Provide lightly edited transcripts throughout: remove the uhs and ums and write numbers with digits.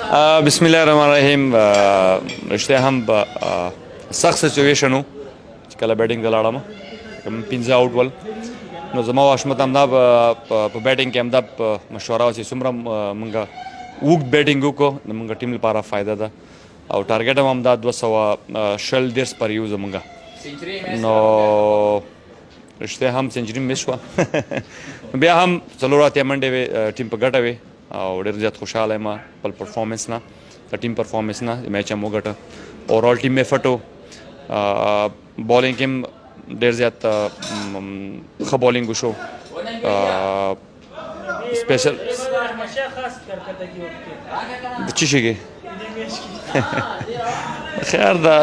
بسم الله الرحمن الرحیم. رښتیا هم سخت سچویشن و چې کله بیټینګ ته لاړم، کوم 15 آوټ ول، نو زما واشمت همدا په بیټینګ کې همدا مشوره وه چې څومره مونږ اوږد بیټینګ وکړو د مونږ ټیم لپاره فایده ده، او ټارګټ هم همدا 240 پر یو زمونږ، نو رښتیا هم سنچري مس شوه. بیا هم څلور اتیا منډې وې، ټیم په ګټه وې او ډېر زیات خوشحاله یم خپل پرفارمنس نه، د ټیم پرفارمنس نه. میچ هم وګټه، اوورال ټیم ایفرټ و، بالینګ کې هم ډېر زیات ښه بالینګ وشو. سپیشل د څه شي کې خیر دا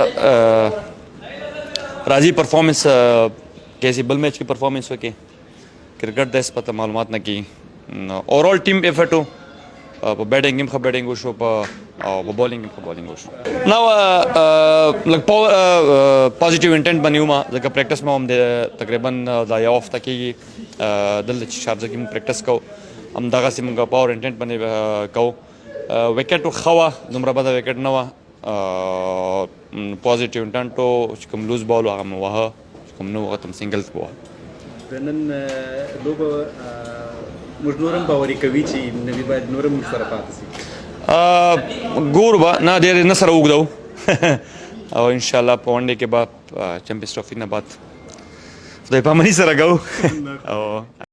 راځي پرفارمنس کیسې بل میچ کې پرفارمنس وکړي، کرکټ د پته معلومات نه کېږي. اوورال ټیم ایفرټ و، په بیټینګ هم ښه بیټینګ وشو، او په بالینګ هم ښه بالینګ وشو. نو لږ پازیټیو انټینټ باندې وم، ځکه پریکټس مې هم تقریبا دا یو هفته کېږي دلته چې شارجه کې مونږ پریکټس کوو، همدغسې مونږ پاور انټینټ باندې کوو. وکټ ښه وه، دومره بده وکټ نه وه. پازیټیو انټینټ و چې کوم لوز بال و هغه مې واهه، چې کوم نه و هغه ته مې سنګلز وواهه. د نن لوبو موږ نور هم باوري کوي چې نوي باید نور هم سره پاتې شي. ګورو به نه ډېر نه سره اوږده او انشاءالله په ون ډې کې به چمپیونز ټرافي نه بعد خدای پاماني سره کوو.